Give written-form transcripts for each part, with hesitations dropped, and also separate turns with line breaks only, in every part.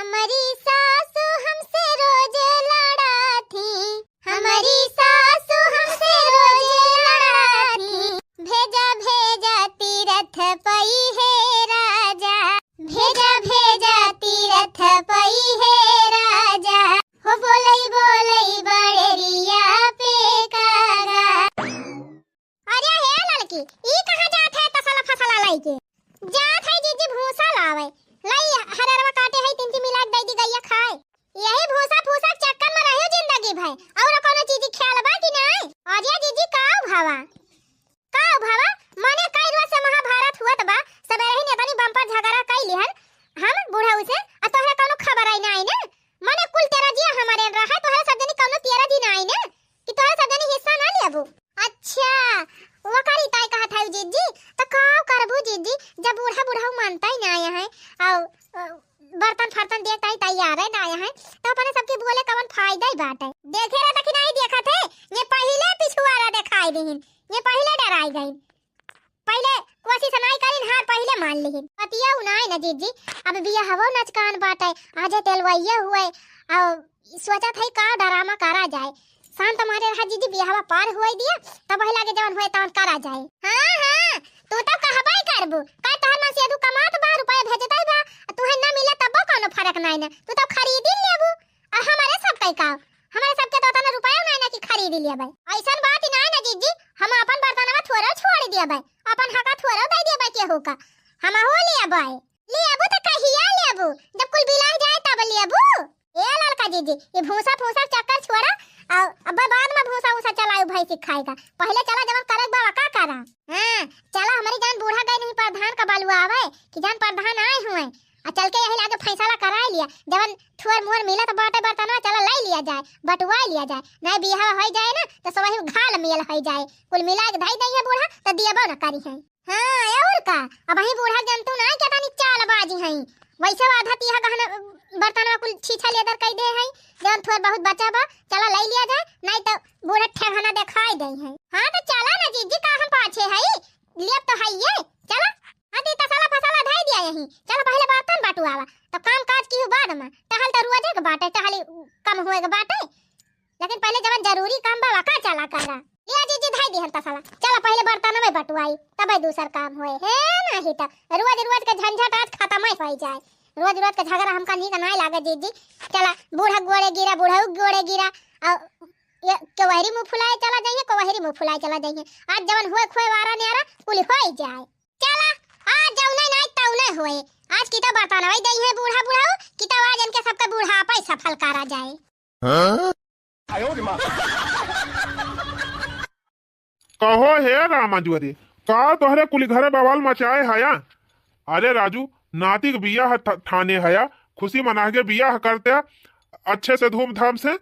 हमारी सासू हमसे रोज लड़ा थी, हमारी सासू हमसे रोज लड़ा थी। भेजा भेजा तीरथ पई है राजा, भेजा भेजा तीरथ पई है राजा। हो बोलई बोलई बड़रिया पे कागा। अरे हे लड़की, ई कहां जात है तसला फसला लाई के? जात है जीजी भूसा लावे, लाई हररवा काटे है तीन मिला दे दी गैया खाए। यही भूसा फूसा चक्कर में रहियो जिंदगी भर, और कोनो चीज ख्याल बा कि नहीं? अरे जीजी काऊ भावा, काऊ भावा माने कई रोज से महाभारत हुआ बा, सब रही ने तनी बम्पर झगड़ा कई लिहन हम बूढ़ा उसे आ तोहरा कोनो खबर आई ना आई ने? माने कुल तेरा जी हमारे रहा तोहरा सब जनी कोनो तेरा जी ना आई ने कि तोहरा सब जनी हिस्सा ना लेबू? अच्छा वो करी ताई कहा था जीजी, तो काऊ करबू जीजी जब बूढ़ा बूढ़ा मानता ही ना आया है और बर्तन फर्तन देखता ही तैयार है ना आया है, तो अपने सबके बोले कवन फायदा ही बात है। देखे रहा था कि नहीं देखा थे? ये पहले पिछुआरा दिखाई दीहिन, ये पहले डराई गई, पहले कोशिश नहीं करीन, हार पहले मान लीहिन। पतिया उनाई ना जीजी, अब बिया हवो नचकान बात है, आज तेलवैया हुए और सोचा था का डरामा करा जाए। शांत तुम्हारे रहा जीजी, बियाहवा पार हुई दिया तब वही लागे जवन हुए तवन करा जाए। हां हां तू तो कहबाई करबू का तोहर में से दू कमात बा रुपया भेजतई बा, तुहे ना मिले तब कोनो फर्क नहीं ना, तू तो खरीद ही लेबू। आ हमारे सब कई का हमारे सब के तो तना रुपया नहीं ना कि खरीद लिया भाई, ऐसन बात ही नहीं ना जीजी। हम अपन बर्तनवा थोड़ा छोड़ दिया भाई, अपन हका थोड़ा दे दिया भाई, केहू का हम हो लिया भाई, लेबू तो कहिया लेबू जब कुल बिलाग जाए तब लेबू। ए लड़का जीजी ये भूसा फूसा चक्कर छोड़ा और अब बाद में भूसा उसा चलाऊ भाई सिखाएगा, पहले चला जब करे बाबा का करा। हां चला हमारी जान बूढ़ा गए नहीं प्रधान का बालुआ आवे कि जान प्रधान आए हुए आ चल के यही लागे फैसला करा लिया, जब थोर मोर मिला तो बाटे बर्तनवा चला ले लिया जाए, बटवा लिया जाए, नहीं बियाह हो जाए ना तो सब वही घाल मेल हो जाए, कुल मिला के धई दई है बूढ़ा तो दियबो ना करी है। हां और का अब वही बूढ़ा जंतु नहीं के तानी चाल बाजी है, वैसे आधा तिहा गहना बर्तनवा कुल छीछा लेदर कई दे है, जब थोर बहुत बचा बा चला ले लिया जाए, नहीं तो बूढ़ा ठेहना दिखाई दई है। हां तो चला ना जीजी का हम पाछे है लियब तो है ये चला। हां ती तसला फसला धई दिया यही, चल पहले बर्तन बटुआवा तो काम काज की बाद में टहल तो रोजे के बाटे टहली कम होएगा बाटे, लेकिन पहले जब जरूरी काम बा का चला करा लिया जीजी धई दी हम तसला, चला पहले बर्तन में बटुआई तब दूसर काम होए है नहीं तो रोज रोज के झंझट आज खत्म ही हो जाए, रोज रोज के झगड़ा हमका नी का नहीं लागे जीजी। चला बूढ़ा गोड़े गिरा बूढ़ा गोड़े गिरा और ये कवहरी मुंह फुलाए चला जाइए, कवहरी मुंह फुलाए चला जाइए, आज जवन हुए खोए वारा नेरा कुल हो जाए। चला आज जौने नहीं तौने होए, आज की तो बर्तन वही दई है बूढ़ा बूढ़ा की तो आज इनके सबका बूढ़ापा ही सफल करा जाए।
हां कहो हे रामाजुरी का तोहरे कुली घरे बवाल मचाए हया? अरे राजू नाती के बियाह ठाने हया, खुशी मना के बियाह करते अच्छे से धूमधाम से,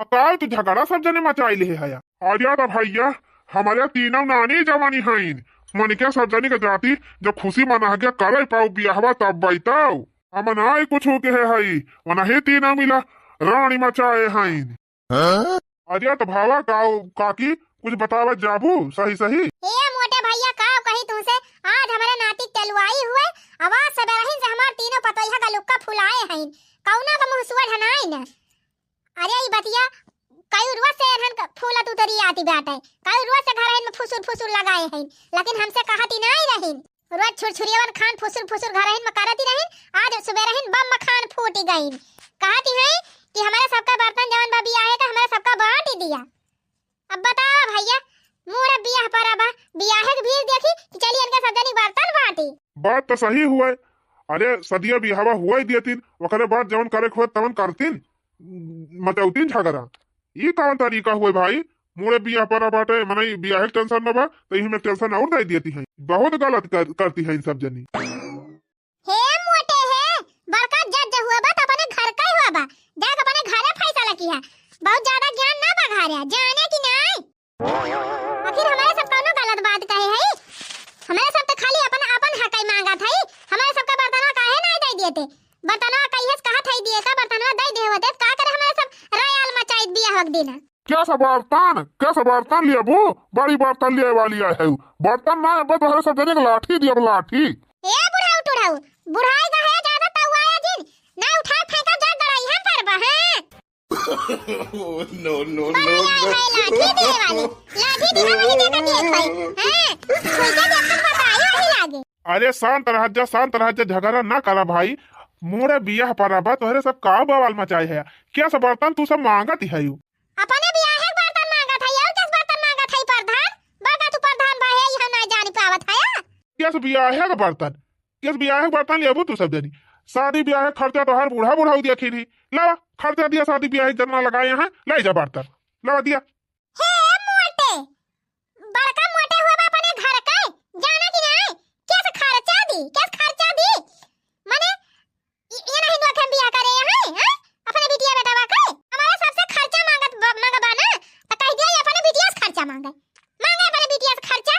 का तू झगड़ा सब जने मचाई ले हया?
आर्या तो भैया हमारे तीनों नानी जवानी हईन, मन के सब जनी के जाती जब खुशी मना के करे पाऊ बियाहवा तब बैताऊ, हम ना कुछ हो के है हई वना ही तीनों मिला रानी मचाए हईन। आर्या तो भावा काकी कुछ बतावा जाबू सही सही।
हे मोटे भैया का कही तुमसे, आज हमारे नाती तेलवाई हुए आवाज सब रहिन से हमार तीनों पतोइया का लुक्का फुलाए हैं, कौना का मुहसुआ ढनाई न। अरे ई बतिया कई रोज से एहन फूला तू तरी आती बाटे, कई रोज से घर में फुसुर फुसुर लगाए हैं, लेकिन हमसे कहती नहीं रहिन, रोज छुरछुरियवन खान फुसुर फुसुर घर में करती रहिन, आज सुबह रहिन बम खान फूटी गईन, कहती हैं कि हमारे सबका बर्तन जवन बा बियाह है का हमारे सबका बांट ही दिया। अब बताओ भैया मोरा बियाह पर अब बियाह के भीड़ देखी कि चलिए इनके सब जनी बर्तन बांटी।
बात तो सही हुआ, अरे सदिया बियाहवा हुआ ही दियतीन ओकरे बाद जवन करे खोत तवन करतीन मचौतीन झगड़ा, ई कौन तरीका हुए भाई? मोरे बियाह पर बाटे मने बियाह के टेंशन न बा तो इही में टेंशन और दे देती है, बहुत गलत करती है इन सब जनी।
हे मोटे है बड़का जज हुआ बा त अपने घर का हुआ बा, जाके अपने घरे फैसला किया, बहुत ज्यादा ज्ञान ना बघारिया जाने की नहीं। आखिर हमारे सब कोनो गलत बात कहे है, हमारे सब तो खाली अपन अपन हक ही मांगा था, हमारे सब का बर्तनवा काहे नहीं दे दिए थे, बर्तनवा कहिए कहा था दिए का बर्तनवा दे दे होते का करे हमारे सब रयाल मचाई बियाह वक्त दिन।
क्या
कैसा बर्तन लिया वो बड़ी बर्तन लिए वाली है बर्तन ना बस तुम्हारे सब जने के लाठी दिया लाठी
ए बुढ़ाऊ टुढ़ाऊ बुढ़ाई का है ज्यादा तवाया जिन ना उठा फेंका जा गड़ाई है परबा है
no, no, no,
लाठी दे वाली लाठी दे वही देकर दिए भाई हैं कोई के जब तक बताई वही लागे।
अरे शांत रह जा झगड़ा ना करा भाई मोरे बियाह परबा तोहरे सब का बवाल मचाए है क्या सब बर्तन तू सब मांगत है यू
अपने बियाह है बर्तन मांगा था यार किस बर्तन मांगा था प्रधान बड़ा तू प्रधान बा है यहां ना जानी पावत है
क्या बियाह है बर्तन किस बियाह है बर्तन लेबू तू सब जनी शादी ब्याह है खर्चा तो हर बूढ़ा बुढ़ाऊ दिया खीरी ला खर्चा दिया शादी ब्याह जतना लगाए यहाँ ले जा बर्तन ला दिया
हे मोटे बड़का मोटे हुआ बा अपने घर का जाना कि नहीं कैसे खर्चा दी माने ये नहीं दो हम बियाह करे हैं अपने बिटिया बेटा बा के हमारे सबसे खर्चा मांगा ना तो कह दिया अपने बिटिया से खर्चा मांगे अपने बिटिया से खर्चा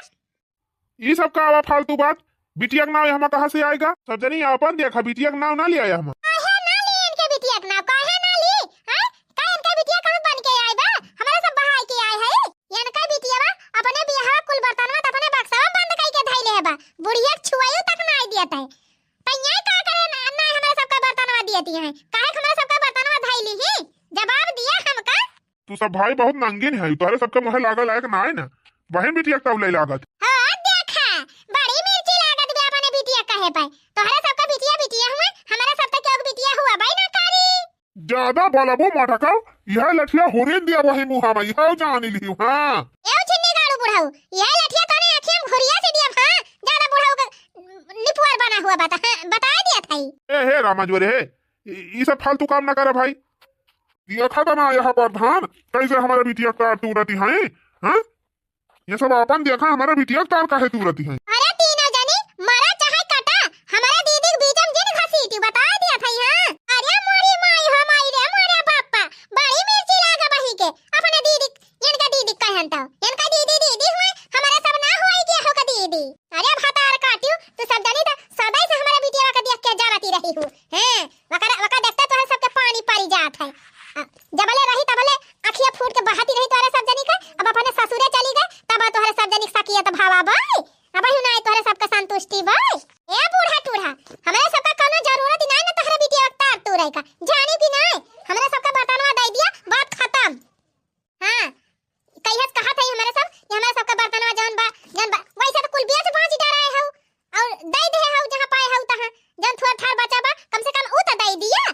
ये सब का आवा फालतू बात बिटिया का नाम हम कहाँ से आएगा सब जनी अपन देखा बिटिया का नाम ना ले आया हम
काहे ना ली इनके बिटिया का नाम काहे ना ली हैं का इनके बिटिया कहां बन के आए बा हमारे सब बहाई के आए है इनका बिटिया बा अपने बियाह कुल बर्तन में अपने बक्सा में बंद कई के धइले है बा बुढ़िया छुआयू तक ना आई दिया है तैया का करे ना हमारे सबका बर्तन में दियती है काहे हमारे सबका बर्तन में धइली ही जवाब दिया हमका
तू सब भाई बहुत नंगीन है तोहरे सबके मुहे लागल लायक ना है ना बहन बिटिया का ले लागत
हां देखा बड़ी मिर्ची लागत बे अपने बिटिया कहे पाए तोहरे सबका बिटिया हुए हमारा सब तक क्यों बिटिया हुआ भाई ना कारी
ज्यादा बोलाबो मटकाओ यह लठिया होरे दिया वही मुहा में यह जान ली हां
एउ छिन्नी गाड़ू बुढ़ाऊ यह लठिया तने आंखियां में घुरिया से दिया हां ज्यादा बुढ़ाऊ का निपुआर बना हुआ बता बता दिया था
हे रामाजोरे हे ये सब फालतू काम ना करे भाई
देखा था ना यहाँ प्रधान कैसे हमारे बिटिया का तुरती है हाँ ये सब अपन देखा हमारे बिटिया तार काहे तुरती है
अरे तीनों जनी मरा चाहे कटा हमारे दीदी के बीच में जिन घसीटी बता दिया था हां अरे मोरी माई हो माई रे मोरे पापा बड़ी मिर्ची लागा बही के अपने दीदी इनका दीदी कहन तो इनका दीदी हुए हमारे सब ना हुई के हो का दीदी अरे भतार काटियो तो सब जनी तो सदा से हमारे बिटिया का देख के जाती रही हूं हैं वका देखते तो सबके पानी पड़ी जात है जबले रही तबले अखियां फूट के बहाती रही तोरे सब जनी का अब अपने ससुरे चली गए तब तोरे सब जनी सकिया त भावा भाई अब ही नहीं तोरे सबका संतुष्टि भाई ए बूढ़ा टूढ़ा हमारे सबका कोनो जरूरत नहीं ना तोहरे बिटिया तार तू रही का जानी भी नहीं हमारे सबका बर्तनवा दे दिया बात खत्म हां कहियत कहा था हमारे सब ये हमारे सबका बर्तनवा जौन बा वैसे तो कुल बिया से बाजी डरा है हो और दे दे हो जहां पाए हो तहां जौन थोड़ा ठार बचा बा कम से कम ऊ त दे दिया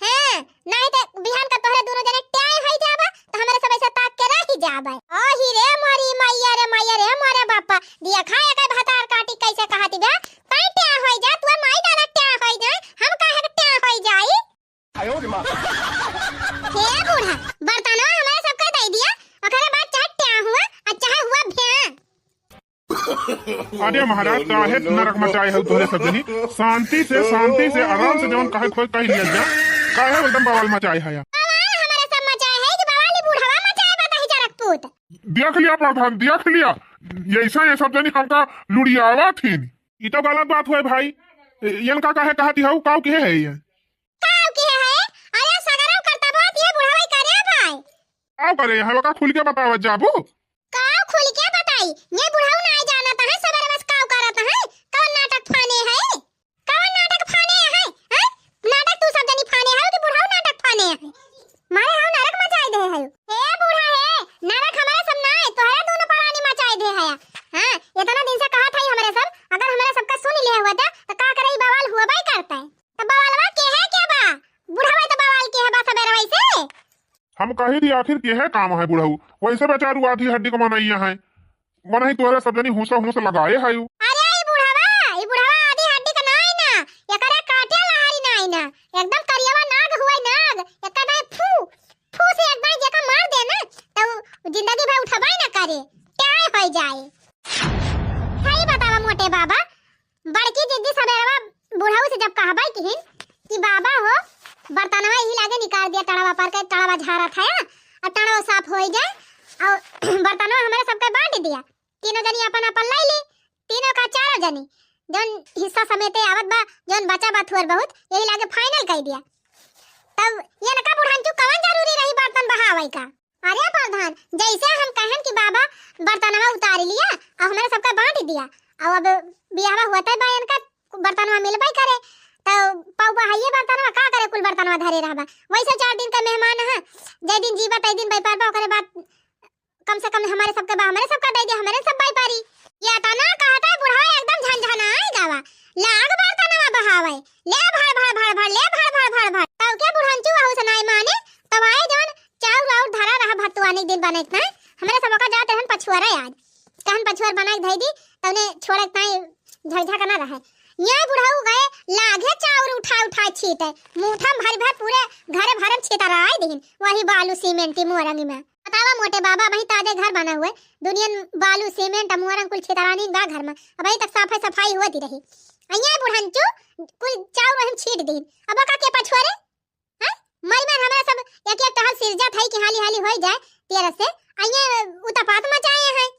हां नहीं तो बिहान का तोहरे दोनों जने टाई होई जाबा तो हमारे सब ऐसे ताक के रही जाबा ओ ही रे मोरी मैया रे मोरे बापा दिया खाए के भातार काटी कैसे कहती बे ताई टा होई जा तू माई डाला टा होई जाए हम काहे के टा होई जाई
आयो रे मां
हे बूढ़ा बर्तनवा हमारे सबका दे दिया ओकरे बाद चाहे टा हुआ और चाहे हुआ भैं
अरे महाराज काहे नरक मचाए है तोहरे सब जनी शांति से आराम से जवन काहे खोज कह लिया जा काहे एकदम बवाल मचाए है
हमारे सब मचाए है कि बवाली बूढ़ावा मचाए बता ही जरकपूत
देख लिया प्रधान देख लिया ऐसा ये सब जनी हमका लुड़ियावा थी
ये तो गलत बात हुए भाई इनका काहे कहती है काऊ के है ये
काऊ के है अरे सगरव करता बात ये बुढ़ावा करे भाई
काऊ करे है का खुल के बतावा जाबू
काऊ खुल के बताई ये बुढ़ाऊ नहीं जानता है सवेरे बस काऊ करता है कौन नाटक फाने है हैं नाटक तू सब जनी फाने है कि बुढ़ाऊ नाटक फाने है मारे हाउ नरक मचाई दे है हे बूढ़ा है नरक हमारे सब ना है तोहरे दोनों प्राणी मचाई दे है हां इतना दिन से कहा था हमारे सब अगर हमारे सबका सुन लिया हुआ था तो का करे बवाल हुआ भाई करता है तो बवालवा के है क्या बा बुढ़ावा तो बवाल के है बा सवेरे वैसे
हम कही दी आखिर के है काम है बुढ़ाऊ वैसे बेचारू आधी हड्डी को मनाइया है मनही तोरे सब जनी हुंस लगाए है
अरे ई बुढ़ावा आधी हड्डी का नहीं ना एकरे काटे लहारी नहीं ना एकदम करियावा नाग हुआ नाग एकदा फू से एकदम जेका मार दे ना तो जिंदगी भर उठबाई ना करे काय होई जाए सही बतावा मोटे बाबा बड़की जिद्दी सवेरवा बुढ़ाऊ से जब कहबाई किहिन कि बाबा हो बर्तनवा ही लागे निकाल दिया टड़ावा पर के टड़ावा झारा था और टड़ावा साफ होई जाए और बर्तनवा हमारे सबके बांट दिया तीनों जनी अपन लै ली तीनों का चारों जनी जौन हिस्सा समेते आवत बा जौन बचा बा थोर बहुत यही लागे फाइनल कह दिया तब ये नका बुढ़ांचू कवन जरूरी रही बर्तन बहावे का अरे प्रधान, जैसे हम कहन कि बाबा बर्तनवा उतार लिया और हमारे सबका बांट दिया, और अब बियाहवा होता है बहन का बर्तनवा मिलबे करे, तो पाऊ हाइये बर्तनवा का करे, कुल बर्तनवा धरे रहबा। वैसे 4 दिन का मेहमान है, जे दिन जीवा तई दिन व्यापार बा, ओकरे बाद कम से कम हमारे सबका बा, हमारे सबका दे दे, हमारे सब व्यापारी। या तना कहता है बुढ़ावा एकदम झनझना आई गावा, लाग बर्तनवा बहावे, ले भड़ भड़ भड़ भड़, ले भड़ भड़ भड़ भड़, तो के बुढ़ांचू आउ सनाई माने, तब आए जवन चाउर और धरा रहा भतुआने दिन बनत ना, हमारे सब का जाते हन पछुआरा आज कहन पछुआर बनाई धई दी, तने छोड़क ताई झझा ना रहे। ये बुढ़ाऊ गए लागे चाउर उठा उठा छीटे, मुठा भर भर पूरे घरे भरम छीता रहा है दिन, वही बालू सीमेंट मोरंगी में। बतावा मोटे बाबा, वही ताजे घर बना हुए, दुनिया बालू सीमेंट मोरंग कुल छीतारानी बा घर में, अब अभी तक साफ सफाई होती रही। अइया बुढ़ंचू कुल चाउर वही छीट दिन, अब का के पछुआरे हैं मई में हमारा सब एक एक टहल सिरजा थई कि हाली हाली हो जाए तेरा से, अइया उतपात मचाए हैं।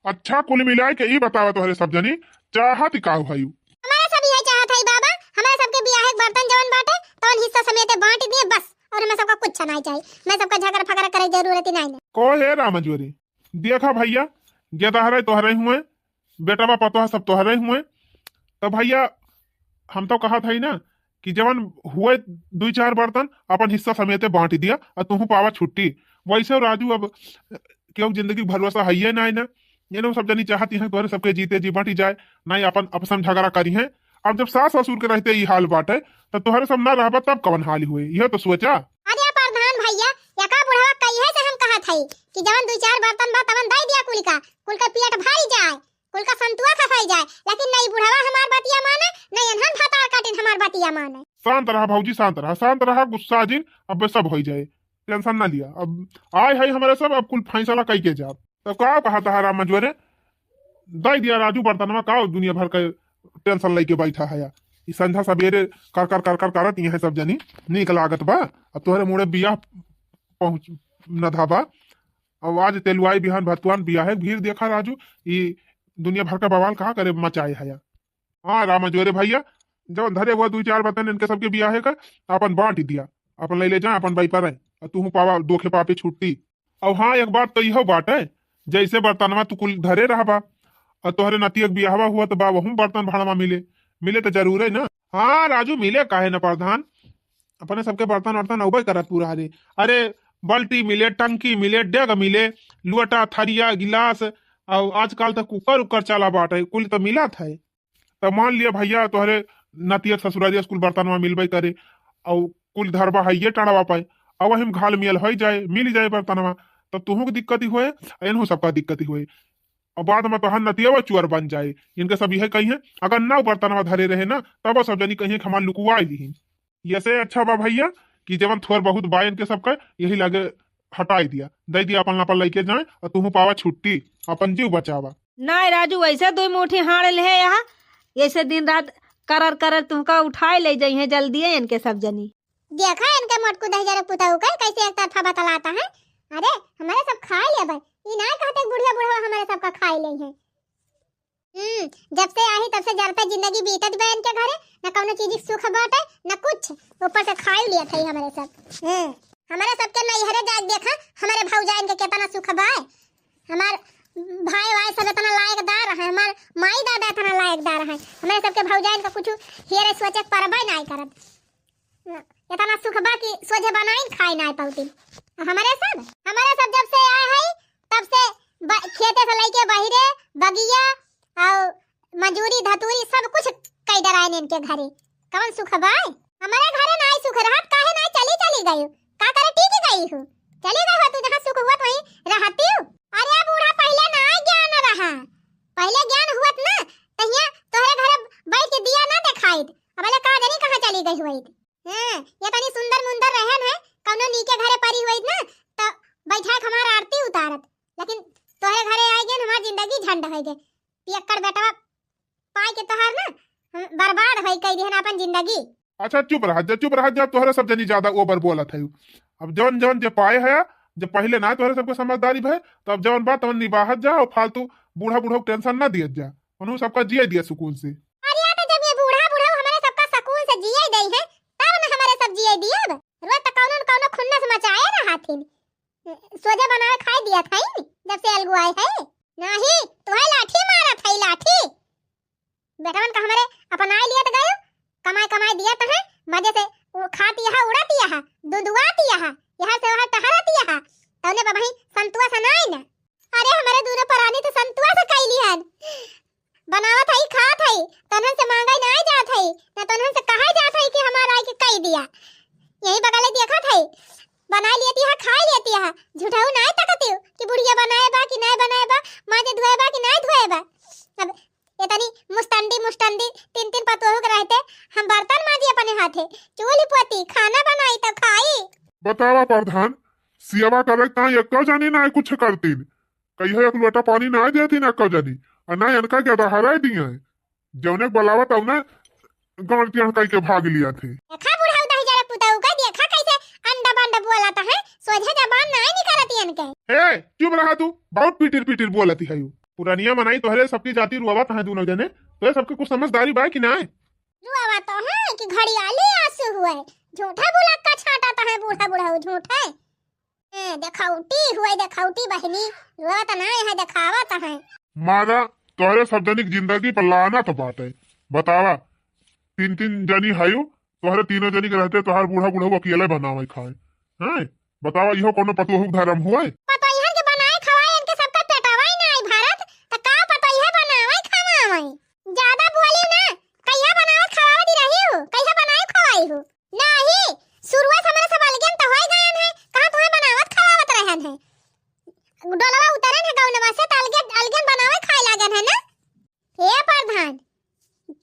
अच्छा कुल मिलाए के ई बतावा तोहरे सब जनी चाहत का भाई?
हमारा सब यही चाहत है बाबा, हमारे सबके बियाह के बर्तन जवन बाटे तवन हिस्सा समेत बांट दिए बस, और हमें सबका कुछ नहीं चाहिए, मैं सबका झगड़ा फगड़ा करे जरूरत ही नहीं।
को है रामजोरी, देखा भैया गेदहरे तोहरे हुए, बेटा पतोहा सब तोहरे हुए, तो भैया हम तो कहा था ही ना कि जवन हुए 2-4 बर्तन अपन हिस्सा समेत बांट दिया और तुहू पावा छुट्टी। वैसे राजू अब क्यों जिंदगी भरोसा है ही ना, ये लोग सब जनी चाहती हैं तोहरे सबके जीते जी बटी जाए, नहीं अपन आपस झगड़ा करी है। अब जब सास ससुर के रहते ये हाल बाटे तो तोहरे सब ना रहबा तब कवन हाल हुए, यह तो सोचा।
अरे प्रधान भैया, यका बुढ़ावा कहिए से हम कहा थई कि जवन 2-4 बर्तन बा तवन दई दिया, कुल का पेट भरी जाए, कुल का संतुआ खसाई जाए, लेकिन नहीं बुढ़ावा हमार बतिया माने, नहीं अनहन भातार काटिन हमार बतिया माने।
शांत रहा भौजी, शांत रहा, गुस्सा जिन अब सब हो जाए, टेंशन ना लिया। अब आए है हमारे सब, अब कुल फैसला कई के जाब। तो का कहा था राम मंजूरे दई दिया राजू बर्तनवा, का दुनिया भर का टेंशन लेके बैठा है। ई संझा सवेरे कर कर कर कर करत है सब जनी, नीक लागत बा। अब तोहरे मुड़े बियाह पहुंच न धाबा, अब आज तेलुआई बिहान भतुआन बियाह है, भीड़ देखा राजू, ई दुनिया भर का बवाल कहा करे मचाए है। हाँ राम मंजूरे भैया, जब धरे हुआ 2-4 बर्तन इनके सबके बियाह है का अपन बांट दिया, अपन ले जा अपन बाई पर है, तू पावा 2 खेपा पे छुट्टी। अब हाँ एक बात तो यह बात है, जैसे बर्तनवा तू कुल धरे रहा बा और तोहरे नतियक बियाहवा हुआ तो बा वहू बर्तन भाड़वा मिले तो जरूर है ना। हाँ राजू मिले काहे न प्रधान, अपने सबके बर्तन वर्तन अवै करत पूरा रे। अरे बाल्टी मिले, टंकी मिले, डेग मिले, लुअटा थरिया गिलास, और आजकल तो कुकर उकर चला बाटे, कुल तो मिला था। तो मान लिया भैया तोहरे नतियक ससुरारिया कुल बर्तनवा मिलबे करे और कुल धरबा है टड़वा पाए, और वही घाल मिल हो जाए, मिल जाए बर्तनवा, तो तुहू की दिक्कत ही हुए, इनहू सबका दिक्कत ही हुए, और बाद में तोहर नतिया चुअर बन जाए। इनके सब यह कही है अगर ना बर्तनवा धरे रहे ना तब सब जनी कहीं हमार लुकुआ ली। ये से अच्छा बा भैया कि जवन थोड़ बहुत बा इनके सबका यही लगे हटाई दिया, दे दिया अपन अपन लेके जाए, और तुहू पावा छुट्टी, अपन जीव बचावा।
नहीं राजू, ऐसे 2 मुट्ठी हाड़ ले यहाँ, ऐसे दिन रात करर तुमका उठाए ले जाई है जल्दी है इनके सब जनी।
देखा इनके मोटकू दहजरे पुताऊ का कैसे एक तरफा बतलाता है। अरे हमारे सब खा ले भाई, ई ना कहते बुढ़िया बुढ़वा हमारे सब का खाई ले है। जब से आई तब से जरता जिंदगी बीतत बा इनके घरे, न कौनो चीज सुख बाटे न कुछ, ऊपर से खाई लिया था हमारे सब। हमारे सबके नैहरे जाके देखा हमारे भौजाइन के कितना सुख बा, हमार भाई भाई सब इतना लायकदार है, हमार माई दादा इतना लायकदार है, हमारे सबके भौजाइन का कुछ हेरे सोचे परबे नहीं करत, इतना सुख बा कि सोझे बनाई खाई नहीं पाउती। हमारे सब जब से आए हैं तब से खेते से लेके बहिरे बगिया और मजूरी धतूरी सब कुछ कई डराए इनके घरे, कौन सुख बा हमारे घरे नहीं सुख रहत, काहे नहीं चली गई का करे टिकी गई हूँ, चली गई हो तू जहाँ सुख हुआ वहीं रहती हूँ। अरे बूढ़ा पहले ना ज्ञान रहा, पहले ज्ञान हुआ ना तहिया तोहरे घर बैठ के दिया ना दिखाई, अब का जानी कहाँ चली गई हुई। ये तनी सुंदर मुंदर रहन है, कौनो नीके घरे परी हुई ना तो बैठा के हमार आरती उतारत, लेकिन तोहरे घरे आई गए हमार जिंदगी झंड हो गए, पियक्कड़ बेटा पाई के तोहार ना बर्बाद होई कई दिन अपन जिंदगी।
अच्छा चुप रहा जब तोहरे सब जनी ज्यादा ओवर बोलत है। अब जवन जवन जो पाए है जब पहले ना तोहरे सबको समझदारी भय, तो अब जवन बात तवन निभाहत जा और फालतू बूढ़ा टेंशन ना दियत जा, उन्होंने सबका जिए दिया सुकून से।
अरे तो जब ये बूढ़ा हमारे सबका सुकून से जिए दई है तब ना हमारे सब जिए दिए, रोज तक कौनो खुन्नस मचाए ना हाथिन, सोजा बना के खाई दिया था ही जब से अलगु आए है नहीं तुम्हें लाठी मारा था लाठी बेटवन का हमारे अपन आए लिया तो गयो कमाई कमाई दिया तो है मजे से वो खाती है उड़ाती है दुदुआती है यहाँ से वहाँ टहराती है तौने बाबा ही संतुआ से नहीं ना अरे हमारे दूर परानी तो संतुआ से कैली है बनावा था ही खा था ही तनहन से मांगाई नहीं जात है ना तनहन से कहा जात है कि हमारा आई के कह दिया यही बगले देखा था बना लेती है खा लेती है झूठाऊ नहीं तकती कि बुढ़िया बनाएबा कि नहीं बनाएबा माजे धोएबा कि नहीं धोएबा अब इतनी मुस्तंदी तीन तीन पतोह के रहते हम बर्तन माजी अपने हाथे चूल्ही पोती खाना बनाई तो खाई
बतावा प्रधान सियावा करे ता एक जानी ना कुछ करतीन कहिए एक लोटा पानी ना देती ना जानी और ना इनका क्या हराय दिया है जौने बुलावा तब ना गांव कह के भाग लिया थे
देखा बुढ़ाऊ दही जरा पुताऊ का देखा कैसे अंडा बंडा बोलाता है सोझे जबान नहीं निकालती इनके
ए चुप रहा तू बहुत पीटिर बोलती है यू पुरानिया मनाई तोहरे सबकी जाति रुआवत है दोनों जने तो सबके कुछ समझदारी बा कि ना
रुआवा तो है कि घड़ियाली आंसू हुए झूठा बुलक्का छाटाता है बूढ़ा बुढ़ाऊ झूठा देखाउटी बहनी रुआवा तो नहीं है दिखावत है
मारा तोहरे सब जनी की जिंदगी पर लाना तो बात है बतावा तीन तीन जनी हायु तोहरे तीनों जनी के रहते तोहर बूढ़ा बुढ़ऊ अकेले बनावे खाए हैं बतावा इहो कोनो पतोहू धर्म हुए
पतोहिया के बनाए खवाए इनके सबका पेटवाई नहीं भारत त का पतोहिया बनावे खवावे ज्यादा बोली ना कहिया बनावे खवावे दी रही हो कहिया बनाए खवाई हो नहीं शुरुआत हमारे सब अलगन तो होई गयन है कहां तोहे बनावत खवावत रहन है डोलवा उतरन है गौनवा से अलगन बनावे खाए लागन है ना हे प्रधान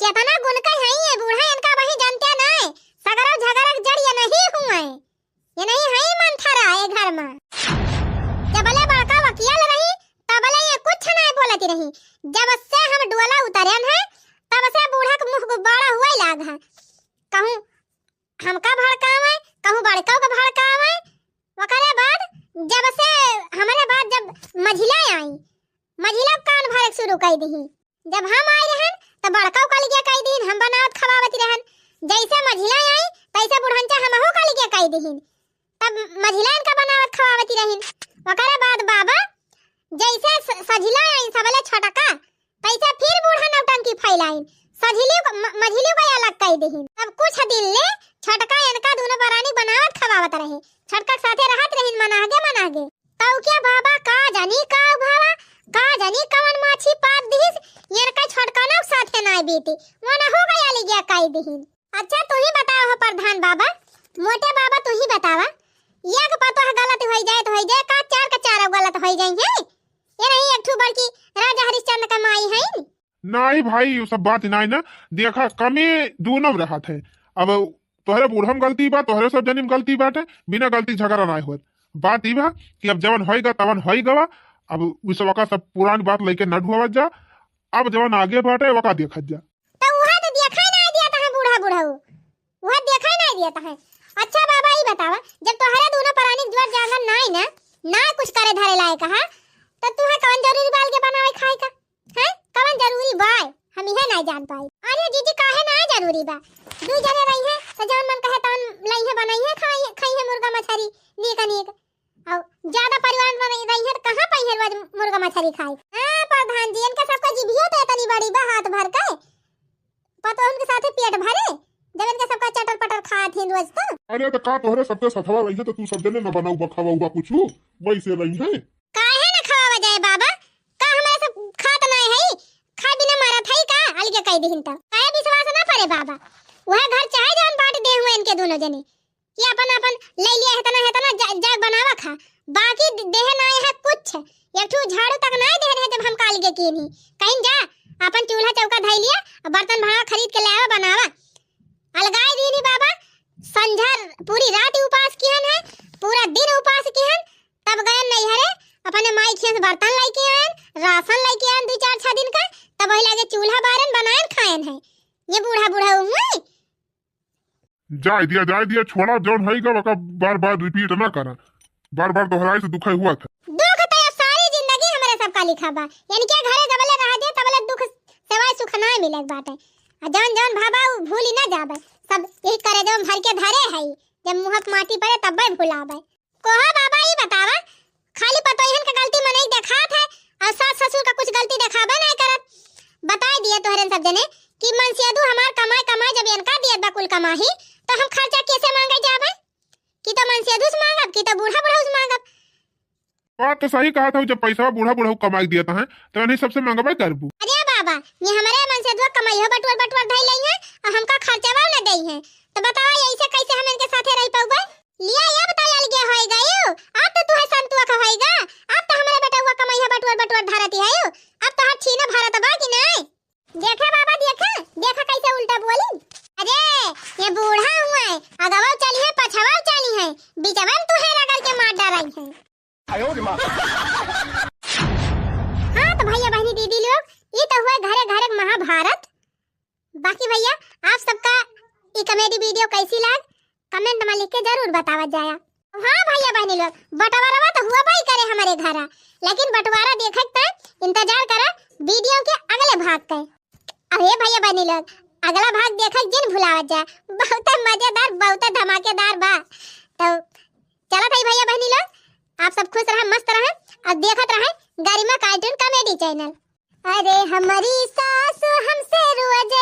केतना गुण का है ये बूढ़ा इनका वही जानते नहीं सगरो झगड़ा जड़ ये नहीं हुए ये नहीं है मंथरा ये घर में जबले बड़का वकील रही तबले ये कुछ नहीं बोलती रही जब से हम डोला उतरन है तब से बूढ़ा के मुंह गुब्बारा हुए लाग है कहूं हमका भड़कावे कहूं बड़का का भड़कावे वकरे बाद जब से हमारे बाद जब मझिला आई मझिला कान भरे शुरू कर दी जब हम आए रहन तब बड़का का लिया कह दी हम बनावत खवावती रहन जैसे मझिला आई तैसे बुढ़ंचा हमहु का लिया कह दी तब मझिला इनका बनावत खवावती रहिन वकरे बाद बाबा जैसे सझिला आई सबले छटका तैसे फिर बूढ़ा नौटंकी फैलाइन सझिली मझिली को अलग कह दीहिन अब कुछ दिन ले छटका इनका दोनों बरानी बनावत खवावत रहे छटका साथे रहत रहिन मनागे तौ क्या बाबा का जानी का भावा का जानी कवन माछी पात दिस इनका छटका न साथे ना बीती वना हो गया ले गया कह दीहिन अच्छा तू ही बताओ हो प्रधान बाबा मोटे बाबा तू ही बतावा एक पतो गलत हो जाए तो हो जाए का चार गलत हो जाएंगे ये नहीं एक ठू बड़की राजा हरिश्चंद्र का माई है
नहीं भाई ये सब बात नहीं ना देखा कमी दोनों रहा थे अब तोहरे बूढ़म गलती बा तोहरे सब जनी गलती बाटे बिना गलती झगड़ा ना होत बात ई बा कि अब जवन होएगा तवन होई गवा अब उस वका सब पुरानी बात लेके न ढुआवत जा अब जवन आगे बाटे वका देखत जा
तो वहां तो देखा नहीं दिया है बूढ़ा वहां देखा नहीं दिया है अच्छा बाबा ही बतावा जब तोहरे दोनों प्राणी ज्वर जागन नहीं ना कुछ करे धरे लाए कहा तो तू है कौन जरूरी बाल के बनावे खाए का है कौन जरूरी बाय हम इहे नहीं जान पाई अरे जीजी काहे ना जरूरी बा दू जने रही है तो जौन मन कहे तौन लई है बनाई है खाई है मुर्गा मछली नीक और ज्यादा परिवार में रही है कहां पाई है मुर्गा मछली खाई हां प्रधान जी इनका सबका जीभियो तो इतनी बड़ी बा हाथ भर के पतो उनके साथे पेट भरे जब इनका सबका चटर पटर खात है रोज तो
अरे तो का तोहरे सबके सथवा रही है तो तू सब जने न बनाऊ बखावा कुछ वैसे रही है
काहे न खावा जाए बाबा का हमारे सब खात नहीं है खा बिना मारा थई का अलगे कह दिहिन त काहे विश्वास ना पड़े बाबा वह घर चाहे जान बांट दे हुए इनके दोनों जने कि अपन ले लिया है तना जाग बनावा खा बाकी देह ना है कुछ एक ठू झाड़ू तक नहीं दे रहे जब हम काल के की नहीं कहीं जा अपन चूल्हा चौका धइ लिया और बर्तन भाड़ा खरीद के लावा बनावा अलगाई दीनी बाबा संझर पूरी रात उपास किहन है पूरा दिन उपास किहन तब गए नहीं हरे अपने माई खेस बर्तन लेके आयन राशन लेके आयन 2-4 दिन का तब वही लागे चूल्हा बारन बनायन खायन है ये बूढ़ा हुए
जाए दिया छोड़ा जौन है का बार रिपीट ना करा बार दोहराई से दुख हुआ था
दुख तो ये सारी जिंदगी हमारे सबका लिखा बा यानी के घरे जबले रह दे तबले दुख सेवाय सुख ना मिले बाटे जौन भाबा भूली ना जाबे सब यही करे जौन भर के धरे है जब मुहक माटी पड़े तब भुलाबे कोहा बाबा बताई बतावा, खाली पतोहन का गलती मने देखात है और सास ससुर का कुछ गलती देखाबे नहीं करत। बताई दिए तोहरे सब जने कि मनसेदू हमार कमाई कमाई जब इनका दियत बा कुल कमाही तो हम खर्चा कैसे मांगे जाबे, कि तो मनसेदू से मांगब कि तो बूढ़ा बूढ़ा से मांगब।
बात तो सही कहा था, जब पैसा बूढ़ा बूढ़ा कमाई दिया था तो नहीं सबसे मंगवाई करबू।
अरे बाबा, ये हमारे मनसेदू कमाई हो बटवर बटवर धई लई है और हमका खर्चावा न देई है, तो बतावा ऐसे कैसे हम इनके साथे रह पाऊबे। लिया या बताया अलगे होएगा यो, अब तो तू है संतुआ का होएगा, अब तो हमारे बेटा हुआ कमाई है बटवर बटवर धरती है यो, अब तो हाथ छीना भारत बा कि नहीं। देखा बाबा देखा, देखा कैसे उल्टा बोली। अरे ये बूढ़ा हुआ है, अगवा चली है पछवा चली है, बीचवा में तू है रगड़ के मार डालाई है। हाँ तो भैया बहनी दीदी लोग, ये तो हुआ घरे घरे महाभारत। बाकी भैया आप सबका ये कॉमेडी वीडियो कैसी लग कमेंट में लिख के जरूर बतावा जाया। हाँ भैया बहनी लोग, बंटवारा तो हुआ भाई करे हमारे घर, लेकिन बंटवारा देखत तक इंतजार करा वीडियो के अगले भाग के। अरे भैया बहनी लोग, अगला भाग देखत जिन भुलावत जा, बहुत मजेदार बहुत धमाकेदार बा। तो चलो भाई भैया बहनी लोग, आप सब खुश रहे मस्त रहे और देखत रहे गरिमा कार्टून कॉमेडी चैनल। अरे हमारी सासु हमसे रोज